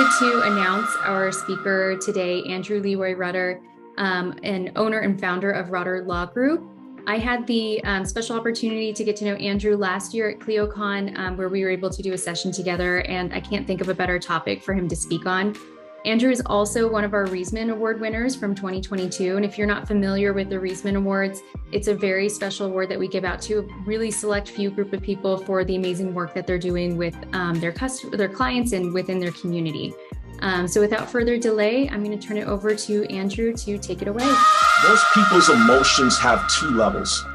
excited to announce our speaker today, Andrew Leroy Rudder, an owner and founder of Rudder Law Group. I had the special opportunity to get to know Andrew last year at ClioCon, where we were able to do a session together, and I can't think of a better topic for him to speak on. Andrew is also one of our Reisman Award winners from 2022. And if you're not familiar with the Reisman Awards, it's a very special award that we give out to a really select few group of people for the amazing work that they're doing with their clients and within their community. So without further delay, I'm going to turn it over to Andrew to take it away. Most people's emotions have two levels.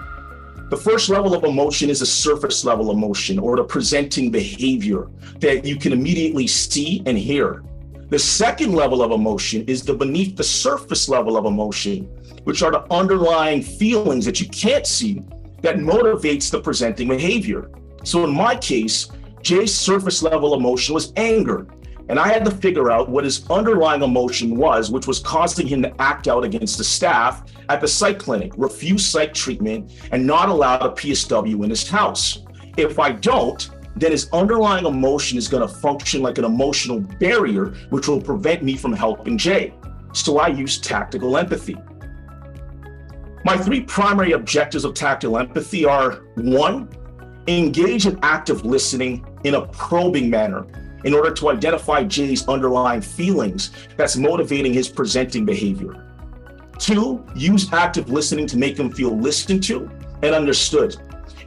The first level of emotion is a surface level emotion, or the presenting behavior that you can immediately see and hear. The second level of emotion is the beneath the surface level of emotion, which are the underlying feelings that you can't see that motivates the presenting behavior. So in my case, Jay's surface level emotion was anger. And I had to figure out what his underlying emotion was, which was causing him to act out against the staff at the psych clinic, refuse psych treatment, and not allow a PSW in his house. If I don't, then his underlying emotion is going to function like an emotional barrier, which will prevent me from helping Jay. So I use tactical empathy. My three primary objectives of tactical empathy are: one, engage in active listening in a probing manner in order to identify Jay's underlying feelings that's motivating his presenting behavior. Two, use active listening to make him feel listened to and understood,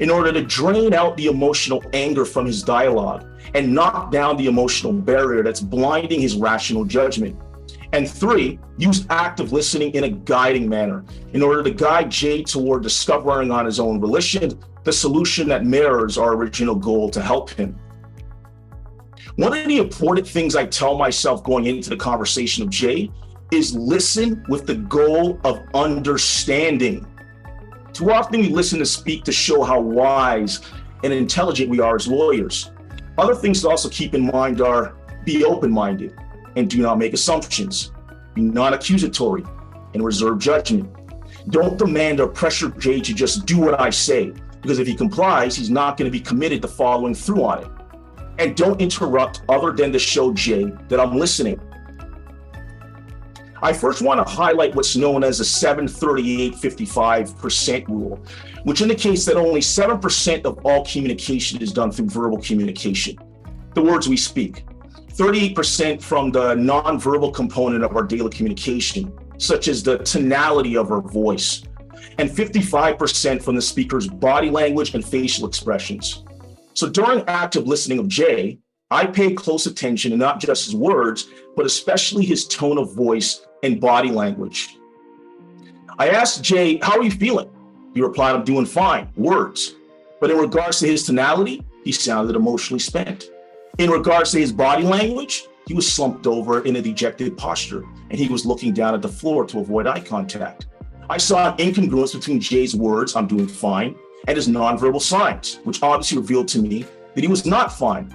in order to drain out the emotional anger from his dialogue and knock down the emotional barrier that's blinding his rational judgment. And three, use active listening in a guiding manner in order to guide Jay toward discovering on his own volition the solution that mirrors our original goal to help him. One of the important things I tell myself going into the conversation of Jay is listen with the goal of understanding. Too often we listen to speak to show how wise and intelligent we are as lawyers. Other things to also keep in mind are: be open-minded and do not make assumptions. Be non-accusatory and reserve judgment. Don't demand or pressure Jay to just do what I say, because if he complies, he's not going to be committed to following through on it. And don't interrupt other than to show Jay that I'm listening. I first want to highlight what's known as the 738-55% rule, which indicates that only 7% of all communication is done through verbal communication, the words we speak. 38% from the nonverbal component of our daily communication, such as the tonality of our voice, and 55% from the speaker's body language and facial expressions. So during active listening of Jay, I pay close attention to not just his words, but especially his tone of voice and body language. I asked Jay, "How are you feeling?" He replied, "I'm doing fine," words. But in regards to his tonality, he sounded emotionally spent. In regards to his body language, he was slumped over in a dejected posture, and he was looking down at the floor to avoid eye contact. I saw an incongruence between Jay's words, "I'm doing fine," and his nonverbal signs, which obviously revealed to me that he was not fine.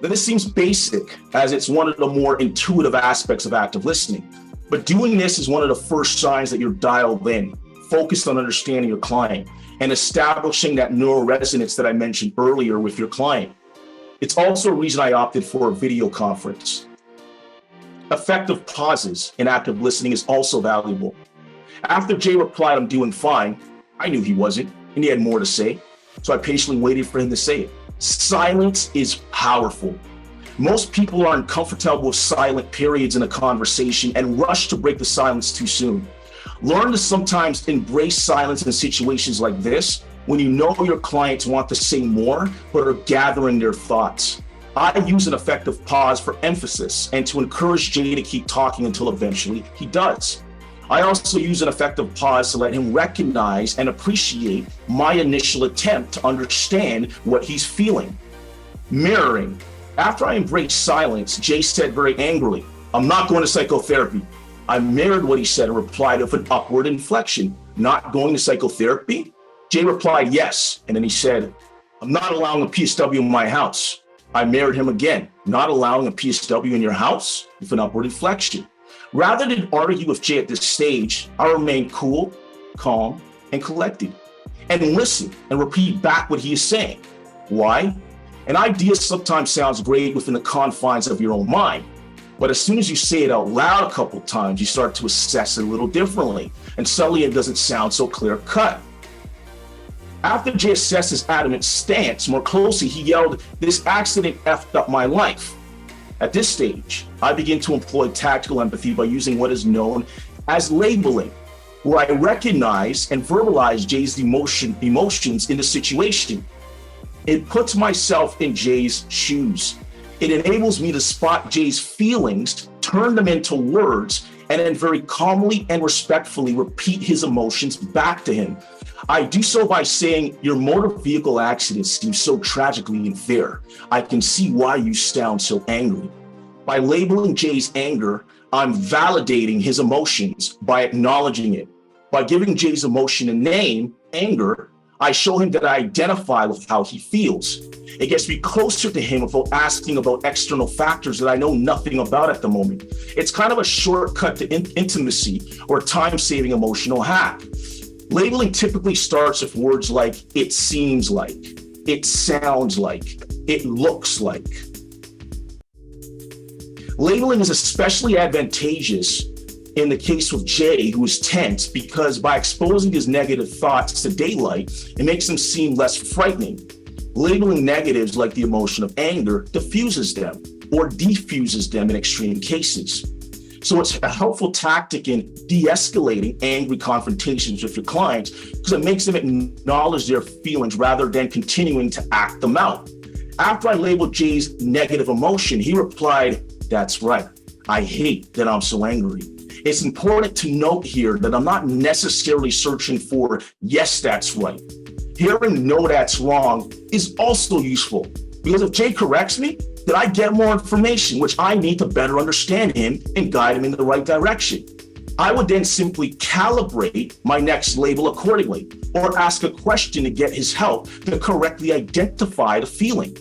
Now, this seems basic, as it's one of the more intuitive aspects of active listening. But doing this is one of the first signs that you're dialed in, focused on understanding your client and establishing that neural resonance that I mentioned earlier with your client. It's also a reason I opted for a video conference. Effective pauses in active listening is also valuable. After Jay replied, "I'm doing fine," I knew he wasn't, and he had more to say. So I patiently waited for him to say it. Silence is powerful. Most people are uncomfortable with silent periods in a conversation and rush to break the silence too soon. Learn to sometimes embrace silence in situations like this, when you know your clients want to say more, but are gathering their thoughts. I use an effective pause for emphasis and to encourage Jay to keep talking until eventually he does. I also use an effective pause to let him recognize and appreciate my initial attempt to understand what he's feeling. Mirroring. After I embraced silence, Jay said very angrily, "I'm not going to psychotherapy." I mirrored what he said and replied with an upward inflection. "Not going to psychotherapy?" Jay replied, "Yes." And then he said, "I'm not allowing a PSW in my house." I mirrored him again. "Not allowing a PSW in your house?" with an upward inflection. Rather than argue with Jay at this stage, I remained cool, calm, and collected, and listen and repeat back what he is saying. Why? An idea sometimes sounds great within the confines of your own mind, But as soon as you say it out loud a couple times, you start to assess it a little differently. And suddenly it doesn't sound so clear cut. After Jay assessed his adamant stance more closely, he yelled, "This accident effed up my life." At this stage, I begin to employ tactical empathy by using what is known as labeling, where I recognize and verbalize Jay's emotions in the situation. It puts myself in Jay's shoes. It enables me to spot Jay's feelings, turn them into words, and then very calmly and respectfully repeat his emotions back to him. I do so by saying, "Your motor vehicle accident seems so tragically unfair. I can see why you sound so angry." By labeling Jay's anger, I'm validating his emotions by acknowledging it. By giving Jay's emotion a name, anger, I show him that I identify with how he feels. It gets me closer to him without asking about external factors that I know nothing about at the moment. It's kind of a shortcut to intimacy or time-saving emotional hack. Labeling typically starts with words like, "it seems like," "it sounds like," "it looks like." Labeling is especially advantageous in the case with Jay, who is tense, because by exposing his negative thoughts to daylight, it makes them seem less frightening. Labeling negatives like the emotion of anger diffuses them or defuses them in extreme cases. So it's a helpful tactic in de-escalating angry confrontations with your clients because it makes them acknowledge their feelings rather than continuing to act them out. After I labeled Jay's negative emotion, he replied, "That's right. I hate that I'm so angry." It's important to note here that I'm not necessarily searching for, "Yes, that's right." Hearing "No, that's wrong" is also useful because if Jay corrects me, then I get more information, which I need to better understand him and guide him in the right direction. I would then simply calibrate my next label accordingly or ask a question to get his help to correctly identify the feeling.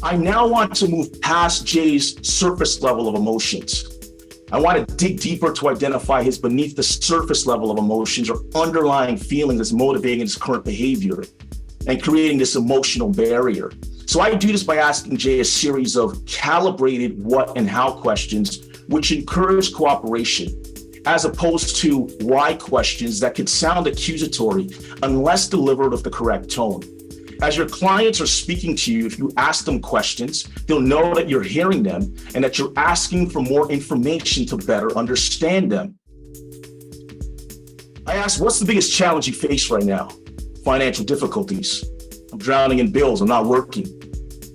I now want to move past Jay's surface level of emotions. I want to dig deeper to identify his beneath the surface level of emotions or underlying feelings that's motivating his current behavior and creating this emotional barrier. So I do this by asking Jay a series of calibrated what and how questions, which encourage cooperation, as opposed to why questions that could sound accusatory unless delivered with the correct tone. As your clients are speaking to you, if you ask them questions, they'll know that you're hearing them and that you're asking for more information to better understand them. I ask, "What's the biggest challenge you face right now?" "Financial difficulties. I'm drowning in bills. I'm not working."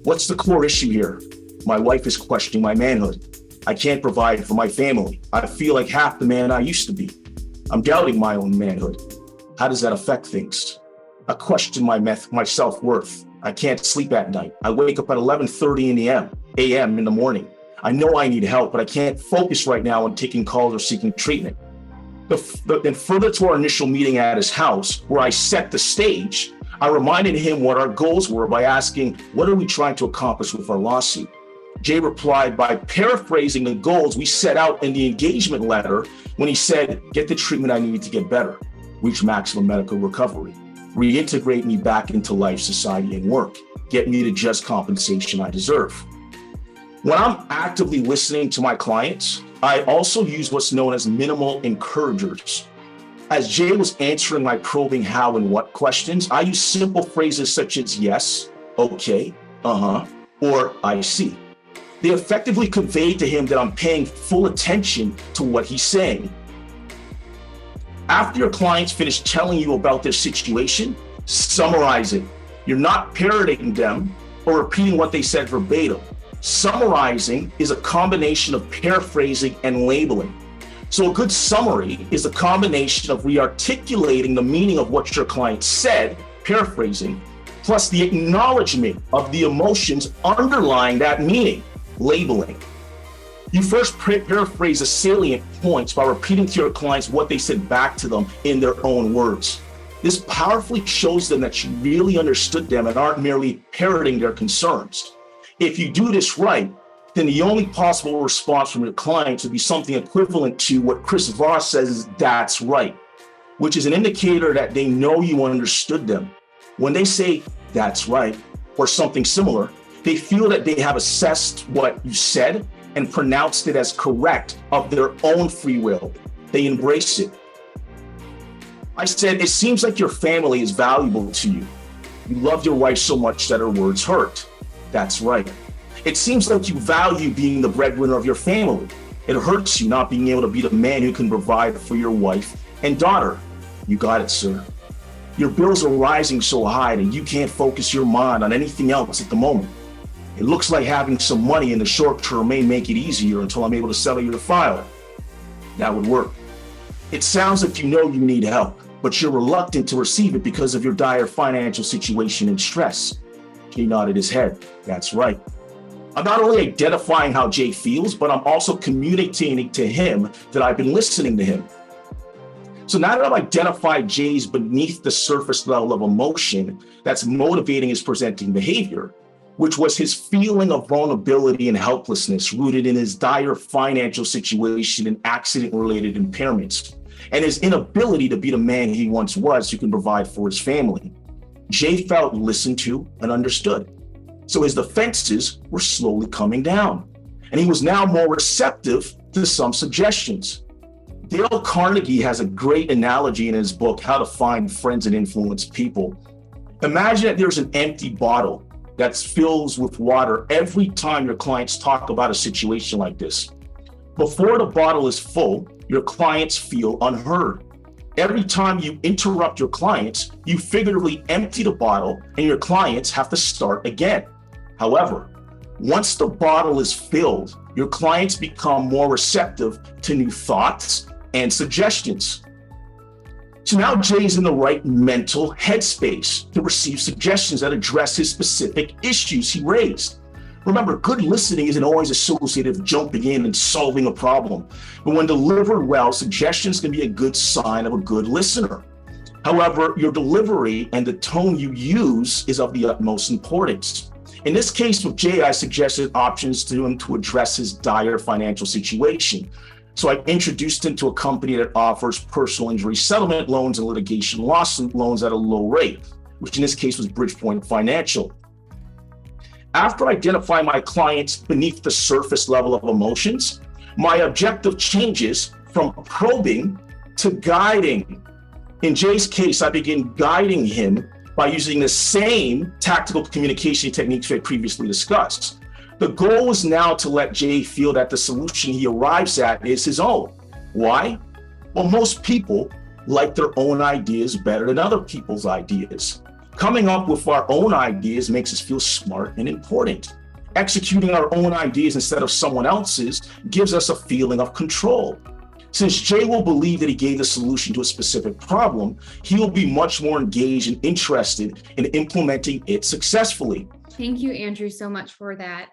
"What's the core issue here?" "My wife is questioning my manhood. I can't provide for my family. I feel like half the man I used to be. I'm doubting my own manhood. How does that affect things? I question my self-worth. I can't sleep at night. I wake up at 11:30 a.m. in the morning. I know I need help, but I can't focus right now on taking calls or seeking treatment." Then further to our initial meeting at his house, where I set the stage, I reminded him what our goals were by asking, "What are we trying to accomplish with our lawsuit?" Jay replied by paraphrasing the goals we set out in the engagement letter when he said, "Get the treatment I need to get better, reach maximum medical recovery, reintegrate me back into life, society, and work, get me the just compensation I deserve." When I'm actively listening to my clients, I also use what's known as minimal encouragers. As Jay was answering my probing how and what questions, I use simple phrases such as "yes," "okay," or "I see." They effectively convey to him that I'm paying full attention to what he's saying. After your clients finish telling you about their situation, summarize it. You're not parroting them or repeating what they said verbatim. Summarizing is a combination of paraphrasing and labeling. So a good summary is a combination of re-articulating the meaning of what your client said, paraphrasing, plus the acknowledgement of the emotions underlying that meaning, labeling. You first paraphrase the salient points by repeating to your clients what they said back to them in their own words. This powerfully shows them that you really understood them and aren't merely parroting their concerns. If you do this right, then the only possible response from your clients would be something equivalent to what Chris Voss says is "that's right," which is an indicator that they know you understood them. When they say "that's right," or something similar, they feel that they have assessed what you said and pronounced it as correct of their own free will. They embraced it. I said, it seems like your family is valuable to you. You love your wife so much that her words hurt. That's right. It seems like you value being the breadwinner of your family. It hurts you not being able to be the man who can provide for your wife and daughter. You got it, sir. Your bills are rising so high that you can't focus your mind on anything else at the moment. It looks like having some money in the short term may make it easier until I'm able to settle your file. That would work. It sounds like you know you need help, but you're reluctant to receive it because of your dire financial situation and stress. Jay nodded his head. That's right. I'm not only identifying how Jay feels, but I'm also communicating to him that I've been listening to him. So now that I've identified Jay's beneath the surface level of emotion that's motivating his presenting behavior, which was his feeling of vulnerability and helplessness rooted in his dire financial situation and accident-related impairments, and his inability to be the man he once was who can provide for his family, Jay felt listened to and understood. So his defenses were slowly coming down, and he was now more receptive to some suggestions. Dale Carnegie has a great analogy in his book, How to Find Friends and Influence People. Imagine that there's an empty bottle that fills with water every time your clients talk about a situation like this. Before the bottle is full, your clients feel unheard. Every time you interrupt your clients, you figuratively empty the bottle and your clients have to start again. However, once the bottle is filled, your clients become more receptive to new thoughts and suggestions. So now Jay's in the right mental headspace to receive suggestions that address his specific issues he raised. Remember, good listening isn't always associated with jumping in and solving a problem. But when delivered well, suggestions can be a good sign of a good listener. However, your delivery and the tone you use is of the utmost importance. In this case with Jay, I suggested options to him to address his dire financial situation. So I introduced him to a company that offers personal injury settlement loans and litigation lawsuit loans at a low rate, which in this case was Bridgepoint Financial. After identifying my clients beneath the surface level of emotions, my objective changes from probing to guiding. In Jay's case, I began guiding him by using the same tactical communication techniques we had previously discussed. The goal is now to let Jay feel that the solution he arrives at is his own. Why? Well, most people like their own ideas better than other people's ideas. Coming up with our own ideas makes us feel smart and important. Executing our own ideas instead of someone else's gives us a feeling of control. Since Jay will believe that he gave the solution to a specific problem, he will be much more engaged and interested in implementing it successfully. Thank you, Andrew, so much for that.